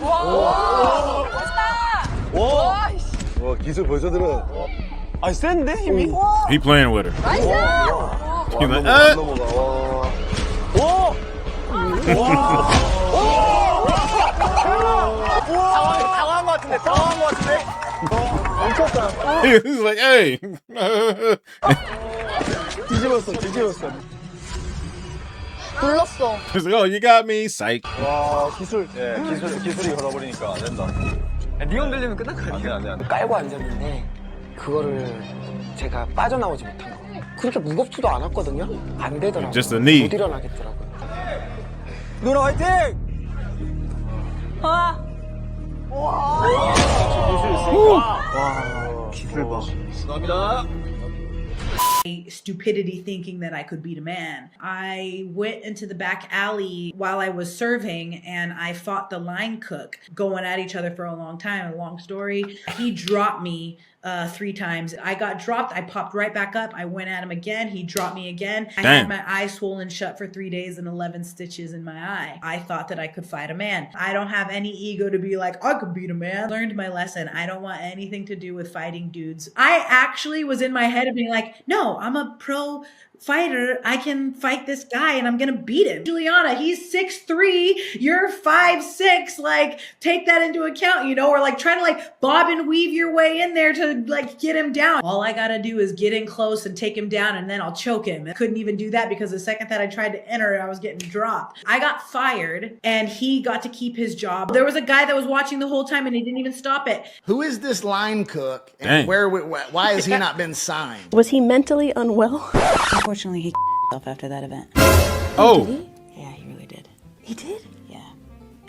와, 멋있다. 와, 기술 벌써 들어. 아, 센데 힘이? He playing with her. 나이스. He's like, 안 넘어가. 와. 당황한 것 같은데, 당황한 것 같은데. 멈췄다. He's like, hey. 뒤집었어. 불렀어. He's like, oh, you got me, psych. 와, 기술이 걸어버리니까 안 된다. 네 흔들리면 끝난 거 아니야? 안 돼. 깔고 앉았는데 그거를 제가 빠져나오지 못한 거. 그렇게 무겁지도 않았거든요. 안 되더라고요. Just a knee. 못 일어나겠더라고요. 누나 화이팅! 와. 기술 봐. 감사합니다. Stupidity thinking that I could beat a man. I went into the back alley while I was serving and I fought the line cook, going at each other for a long time. A long story. He dropped me 3 times. I got dropped. I popped right back up. I went at him again. He dropped me again. I had my eye swollen shut for 3 days and 11 stitches in my eye. I thought that I could fight a man. I don't have any ego to be like, I could beat a man. Learned my lesson. I don't want anything to do with fighting dudes. I actually was in my head of being like, no, I'm a pro fighter. I can fight this guy and I'm gonna beat him. Juliana, he's 6'3", you're 5'6". Like, take that into account, you know, or like trying to like bob and weave your way in there to like get him down. All I gotta do is get in close and take him down and then I'll choke him. I couldn't even do that because the second that I tried to enter, I was getting dropped. I got fired and he got to keep his job. There was a guy that was watching the whole time and he didn't even stop it. Who is this line cook? Dang. And why has he not been signed? Was he mentally unwell? Unfortunately, he himself after that event. Oh. Yeah, he really did. He did? Yeah.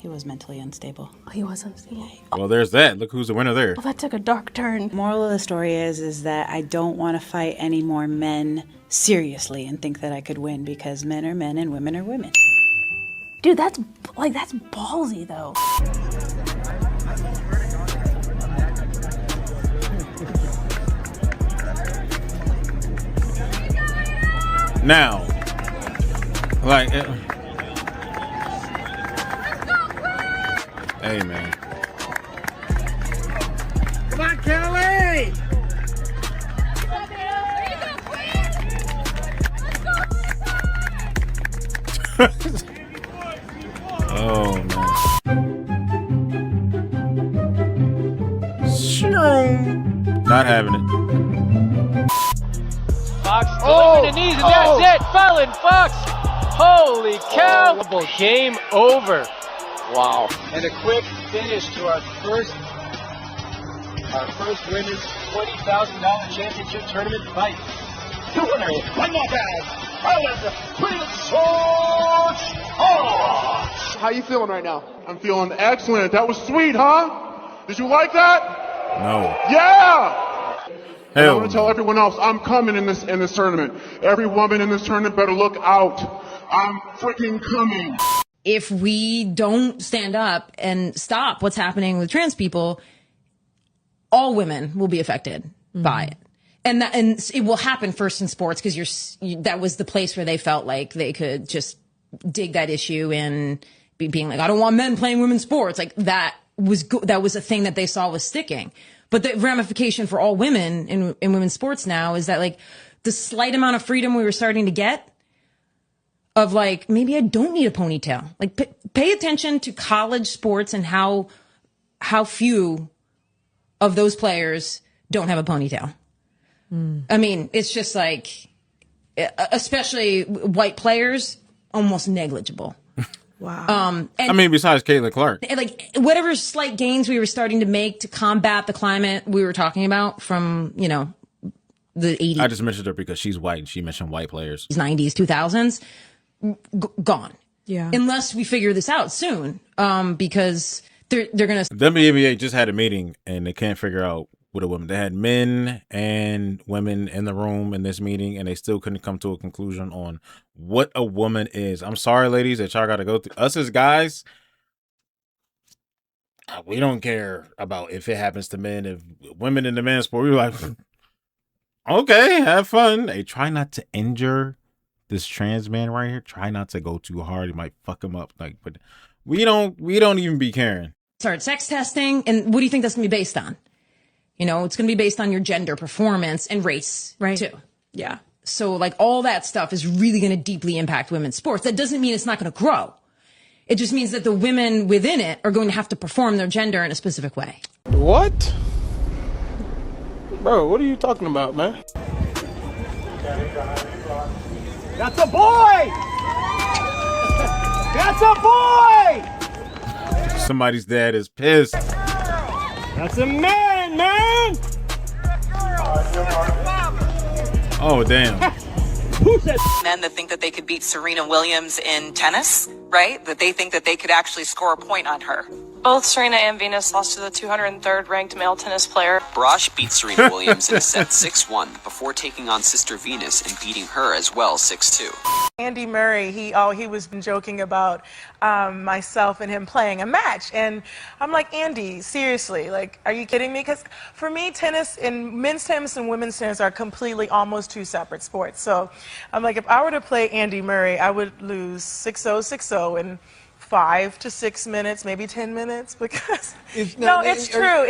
He was mentally unstable. Oh, he was unstable. Well, there's that. Look who's the winner there. Well, that took a dark turn. Moral of the story is that I don't want to fight any more men seriously and think that I could win because men are men and women are women. Dude, that's ballsy though. Now, like, hey, man. Come on, Kelly! Oh, man. Not having it. Fox delivering the knees, and that's it. Fallon Fox. Holy cow. Game over. Wow. And a quick finish to our first women's $20,000 championship tournament fight. The winner is one more time. Prince George. How you feeling right now? I'm feeling excellent. That was sweet, huh? Did you like that? No. Yeah! And I'm Hell gonna tell everyone else I'm coming in this tournament. Every woman in this tournament better look out. I'm freaking coming. If we don't stand up and stop what's happening with trans people, all women will be affected by it. And it will happen first in sports because that was the place where they felt like they could just dig that issue and being like, I don't want men playing women's sports. Like that was a thing that they saw was sticking. But the ramification for all women in women's sports now is that like the slight amount of freedom we were starting to get of like, maybe I don't need a ponytail. Like pay attention to college sports and how few of those players don't have a ponytail. I mean, it's just like, especially white players, almost negligible. Wow. I mean, besides Caitlin Clark. Like, whatever slight gains we were starting to make to combat the climate we were talking about from, the 80s. I just mentioned her because she's white and she mentioned white players. 90s, 2000s, gone. Yeah. Unless we figure this out soon, because they're going to... The WNBA just had a meeting and they can't figure out what a woman. They had men and women in the room in this meeting and they still couldn't come to a conclusion on what a woman is. I'm sorry, ladies, that y'all got to go through. Us as guys, we don't care about if it happens to men. If women in the men's sport, we're like, okay, have fun. Hey, try not to injure this trans man right here. Try not to go too hard. You might fuck him up. Like, but We don't even be caring. Start sex testing, and what do you think that's going to be based on? You know, it's going to be based on your gender, performance, and race, Right. too. Yeah. So, like, all that stuff is really going to deeply impact women's sports. That doesn't mean it's not going to grow. It just means that the women within it are going to have to perform their gender in a specific way. What? Bro, what are you talking about, man? That's a boy! That's a boy! Somebody's dad is pissed. That's a man, man! Oh, damn. Men that think that they could beat Serena Williams in tennis, right? That they think that they could actually score a point on her. Both Serena and Venus lost to the 203rd ranked male tennis player. Brosh beat Serena Williams in a set 6-1 before taking on sister Venus and beating her as well 6-2. Andy Murray, he was joking about myself and him playing a match. And I'm like, Andy, seriously, like, are you kidding me? Because for me, tennis and men's tennis and women's tennis are completely almost two separate sports. So I'm like, if I were to play Andy Murray, I would lose 6-0, 6-0 in 5 to 6 minutes, maybe 10 minutes, because it's true. It's true.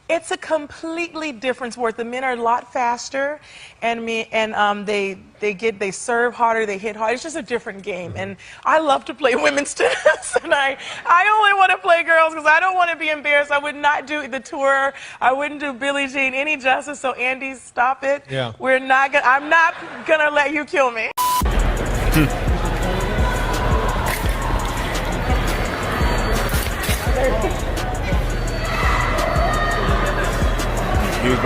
It's a completely different sport. The men are a lot faster, and they serve harder, they hit harder. It's just a different game, and I love to play women's tennis, and I only want to play girls because I don't want to be embarrassed. I would not do the tour. I wouldn't do Billie Jean any justice. So Andy, stop it. Yeah. I'm not gonna let you kill me. He was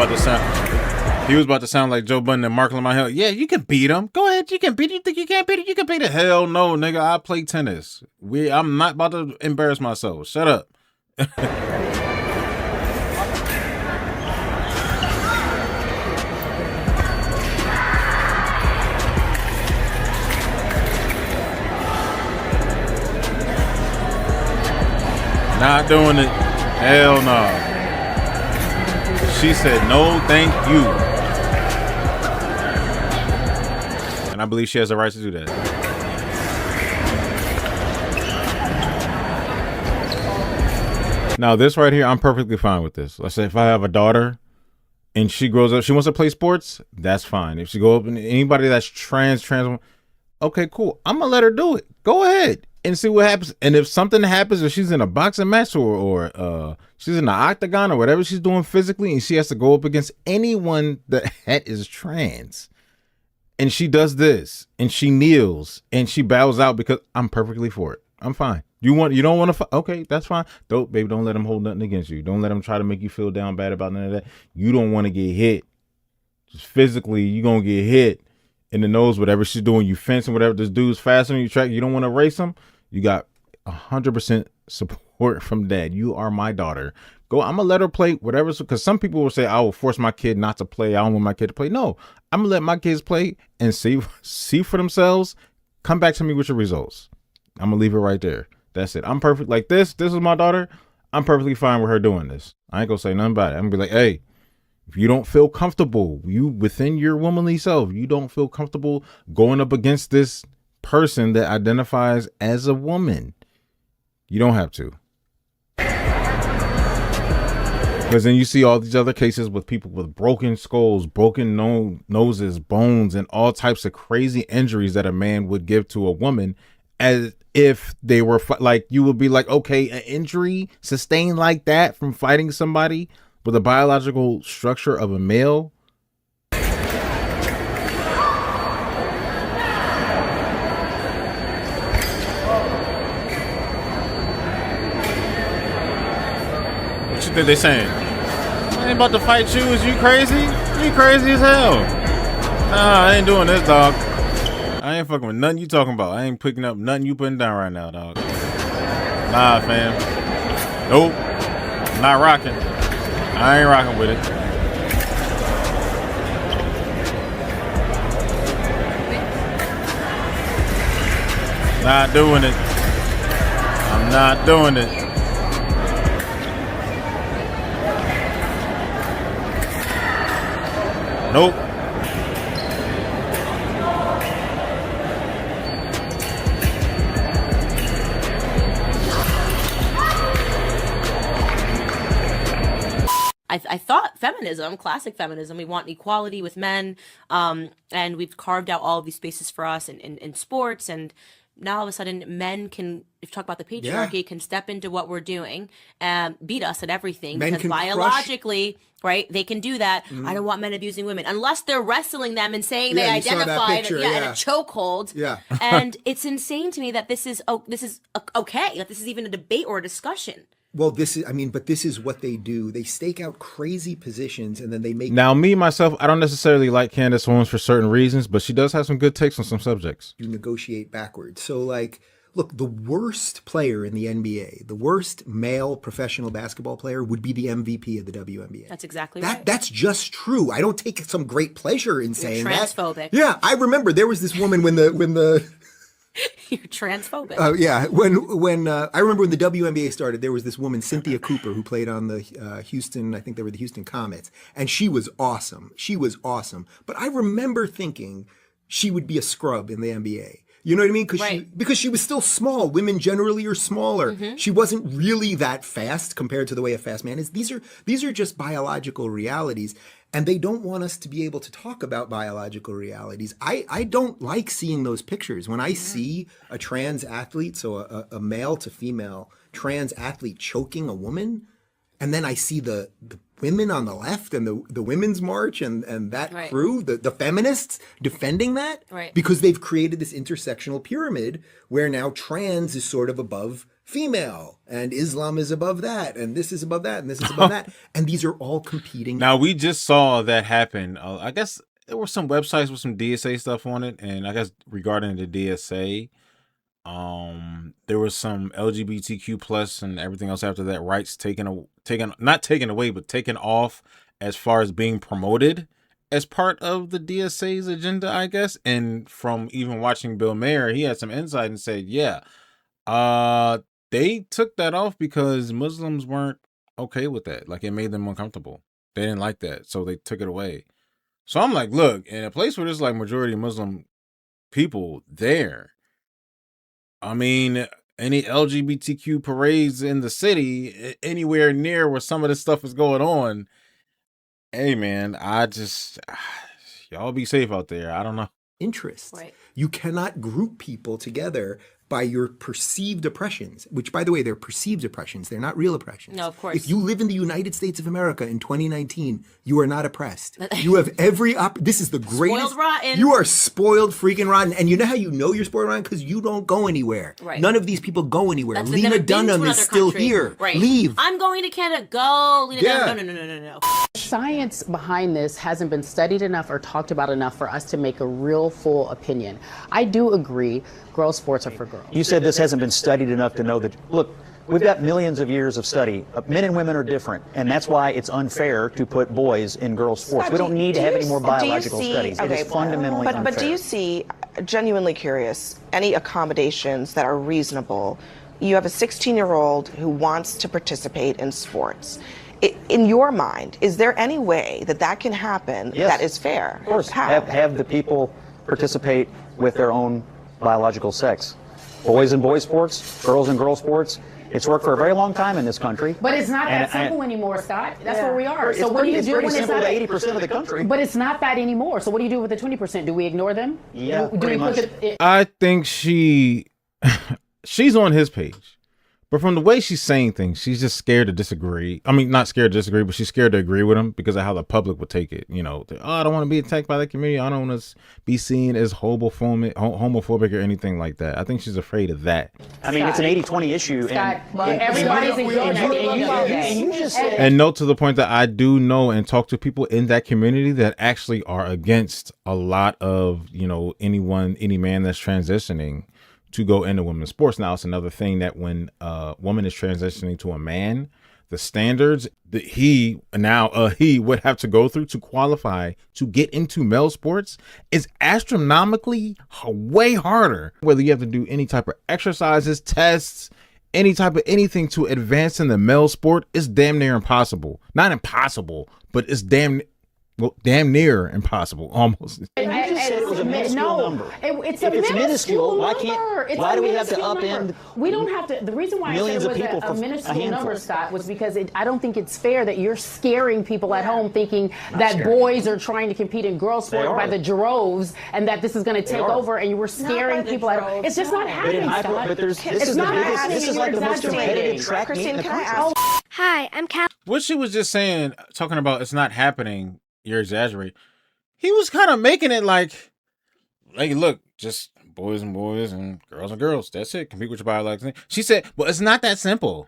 about to sound like Joe Budden and Mark Lamont. Yeah, you can beat him. Go ahead, you can beat him. You think you can't beat it? You can beat it. Hell no, nigga. I play tennis. I'm not about to embarrass myself. Shut up. Not doing it. Hell no. She said, no, thank you. And I believe she has the right to do that. Now, this right here, I'm perfectly fine with this. Let's say if I have a daughter and she grows up, she wants to play sports, that's fine. If she goes up and anybody that's trans, okay, cool. I'm going to let her do it. Go ahead and see what happens. And if something happens, if she's in a boxing match or she's in the octagon or whatever she's doing physically, and she has to go up against anyone that is trans, and she does this, and she kneels, and she bows out, because I'm perfectly for it. I'm fine. You don't want to, okay, that's fine. Don't let them hold nothing against you. Don't let them try to make you feel down bad about none of that. You don't want to get hit. Just physically, you're going to get hit in the nose, whatever she's doing. You fencing, whatever. This dude's faster than you, track. You don't want to race him. You got 100% support from dad. You are my daughter. Go. I'm going to let her play whatever. Because some people will say, I will force my kid not to play. I don't want my kid to play. No, I'm going to let my kids play and see for themselves. Come back to me with your results. I'm going to leave it right there. That's it. I'm perfect. Like this is my daughter. I'm perfectly fine with her doing this. I ain't going to say nothing about it. I'm going to be like, hey, if you don't feel comfortable, you within your womanly self, you don't feel comfortable going up against this person that identifies as a woman, you don't have to. Because then you see all these other cases with people with broken skulls, broken noses, bones, and all types of crazy injuries that a man would give to a woman, as if they were like, you would be like, okay, an injury sustained like that from fighting somebody with a biological structure of a male. What you think they saying? I ain't about to fight you. Is you crazy? You crazy as hell. Nah, I ain't doing this, dog. I ain't fucking with nothing you talking about. I ain't picking up nothing you putting down right now, dog. Nah, fam. Nope. Not rocking. I ain't rocking with it. Not doing it. I'm not doing it. Nope. I thought feminism, classic feminism, we want equality with men, and we've carved out all of these spaces for us in sports, and now all of a sudden men can, if you talk about the patriarchy, can step into what we're doing and beat us at everything Men because can biologically, right, they can do that. I don't want men abusing women unless they're wrestling them and saying they identified in a chokehold. Yeah. And it's insane to me that this is okay, that this is even a debate or a discussion. Well, this is what they do. They stake out crazy positions and then they make. Now, me, myself, I don't necessarily like Candace Owens for certain reasons, but she does have some good takes on some subjects. You negotiate backwards. So, like, look, the worst player in the NBA, the worst male professional basketball player would be the MVP of the WNBA. That's exactly right. That's just true. I don't take some great pleasure in saying that. Transphobic. Yeah, I remember there was this woman when the You're transphobic. yeah, when I remember when the WNBA started, there was this woman, Cynthia Cooper, who played on the Houston, I think they were the Houston Comets, and she was awesome. She was awesome. But I remember thinking she would be a scrub in the NBA. You know what I mean? Because she was still small. Women generally are smaller. She wasn't really that fast compared to the way a fast man is. These are just biological realities. And they don't want us to be able to talk about biological realities. I don't like seeing those pictures. When I see a trans athlete, so a male to female trans athlete choking a woman, and then I see the women on the left and the women's march and that crew, the feminists defending that, because they've created this intersectional pyramid where now trans is sort of above female and Islam is above that and this is above that and this is above that, and these are all competing. Now, we just saw that happen. I guess there were some websites with some DSA stuff on it, and I guess regarding the DSA, there was some LGBTQ plus and everything else after that rights not taken away, but taken off as far as being promoted as part of the DSA's agenda, I guess. And from even watching Bill Maher, he had some insight and said, they took that off because Muslims weren't okay with that. Like, it made them uncomfortable. They didn't like that, so they took it away. So I'm like, look, in a place where there's like majority Muslim people there, I mean, any LGBTQ parades in the city, anywhere near where some of this stuff is going on, hey man, y'all be safe out there. I don't know. Interests. You cannot group people together by your perceived oppressions, which, by the way, they're perceived oppressions. They're not real oppressions. No, of course. If you live in the United States of America in 2019, you are not oppressed. You have every this is the greatest. Spoiled rotten. You are spoiled freaking rotten. And you know how you know you're spoiled rotten? Because you don't go anywhere. Right. None of these people go anywhere. That's Lena Dunham is still here. Right. Leave. I'm going to Canada. Go. Lena Dunham. No. Science behind this hasn't been studied enough or talked about enough for us to make a real full opinion. I do agree girls' sports are for girls. You said this hasn't been studied enough to know that, look, we've got millions of years of study. Men and women are different, and that's why it's unfair to put boys in girls' sports. We don't need to have any more biological studies. It is fundamentally unfair. But do you see, genuinely curious, any accommodations that are reasonable? You have a 16-year-old who wants to participate in sports. In your mind, is there any way that can happen that is fair? Of course. Have the people participate with their own biological sex. Boys in boys sports, girls in girls sports. It's worked for a very long time in this country. But it's not that simple anymore, Scott. That's where we are. So what do you do when it's not 80% of the country? But it's not that anymore. So what do you do with the 20%? Do we ignore them? Yeah, do pretty we much. I think she's on his page. But from the way she's saying things, she's just scared to disagree. I mean, not scared to disagree, but she's scared to agree with him because of how the public would take it. You know, I don't want to be attacked by the community. I don't want to be seen as homophobic or anything like that. I think she's afraid of that. I mean, it's an 80-20 issue. Everybody's ignoring that. And note to the point that I do know and talk to people in that community that actually are against a lot of, any man that's transitioning to go into women's sports. Now, it's another thing that when a woman is transitioning to a man, the standards that he would have to go through to qualify to get into male sports is astronomically way harder. Whether you have to do any type of exercises, tests, any type of anything to advance in the male sport is damn near impossible. Not impossible, but it's damn Well, damn near impossible, almost. And you just said it was a minuscule number. It's If a it's minuscule, why number. can't? Why do we have to upend? We don't have to. The reason why I said millions it of was people a for a minuscule handful? number, Scott, was because I don't think it's fair that you're scaring people at home thinking that scaring boys are trying to compete in girls' They sport are. by the droves and that this is going to take are. over and you were scaring people at home. It's just not But happening, in Scott. but there's, this It's is the not biggest. happening. This is You're like the most exaggerating. competitive track meet in the country. Hi, I'm Cal. What she was just saying, talking about it's not happening, you're exaggerating. He was kind of making it like, look, just boys and boys and girls. That's it. Compete with your biological thing. She said, well, it's not that simple.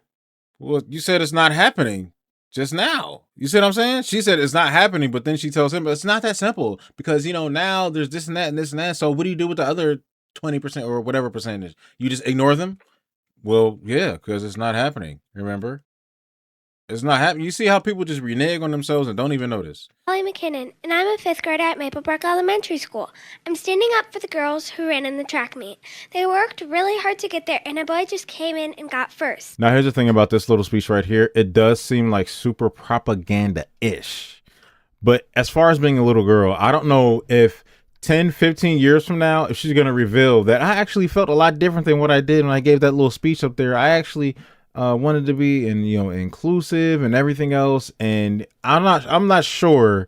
Well, you said it's not happening just now. You see what I'm saying? She said it's not happening, but then she tells him, but it's not that simple because, now there's this and that and this and that. So what do you do with the other 20% or whatever percentage? You just ignore them? Well, yeah, because it's not happening. Remember? It's not happening. You see how people just renege on themselves and don't even notice. Holly McKinnon, and I'm a 5th grader at Maple Brook Elementary School. I'm standing up for the girls who ran in the track meet. They worked really hard to get there, and a boy just came in and got first. Now, here's the thing about this little speech right here. It does seem like super propaganda-ish. But as far as being a little girl, I don't know if 10, 15 years from now, if she's going to reveal that I actually felt a lot different than what I did when I gave that little speech up there. I actually wanted to be inclusive and everything else. And I'm not sure.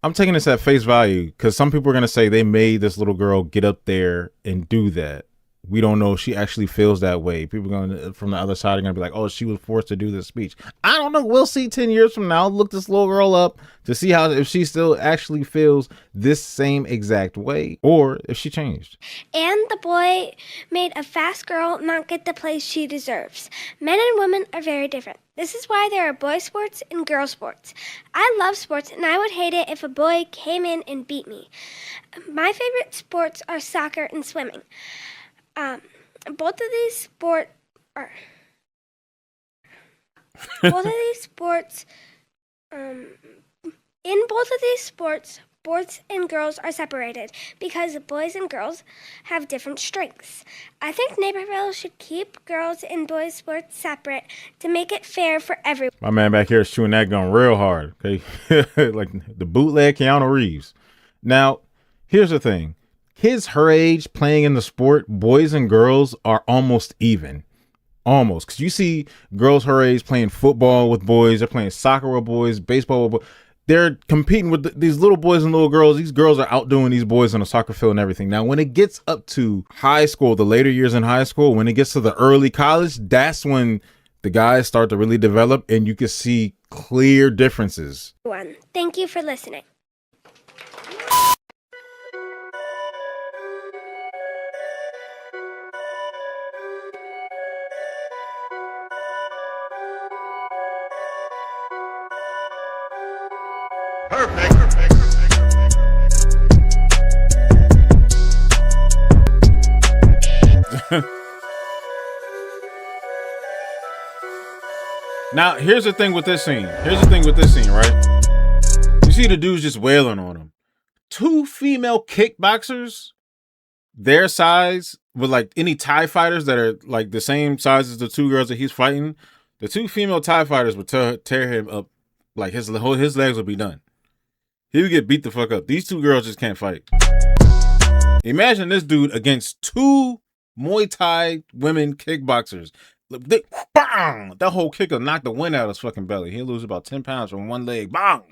I'm taking this at face value because some people are going to say they made this little girl get up there and do that. We don't know if she actually feels that way. People going from the other side are going to be like, oh, she was forced to do this speech. I don't know. We'll see 10 years from now. I'll look this little girl up to see if she still actually feels this same exact way or if she changed. And the boy made a fast girl not get the place she deserves. Men and women are very different. This is why there are boy sports and girl sports. I love sports, and I would hate it if a boy came in and beat me. My favorite sports are soccer and swimming. Both of these sports are in both of these sports, boys and girls are separated because boys and girls have different strengths. I think Naperville should keep girls and boys sports separate to make it fair for everyone. My man back here is chewing that gun real hard. Okay, like the bootleg Keanu Reeves. Now, here's the thing. Kids her age playing in the sport, boys and girls are almost even. Almost. Because you see girls her age playing football with boys. They're playing soccer with boys, baseball with boys. They're competing with these little boys and little girls. These girls are outdoing these boys on the soccer field and everything. Now, when it gets up to high school, the later years in high school, when it gets to the early college, that's when the guys start to really develop and you can see clear differences. Thank you for listening. Now, here's the thing with this scene. Right? You see the dudes just wailing on him. 2 female kickboxers, their size, with like any TIE fighters that are like the same size as the 2 girls that he's fighting, the 2 female TIE fighters would tear him up. Like his legs would be done. He would get beat the fuck up. These 2 girls just can't fight. Imagine this dude against 2 Muay Thai women kickboxers. Bang! That whole kick will knock the wind out of his fucking belly. He'll lose about 10 pounds from one leg. Bang!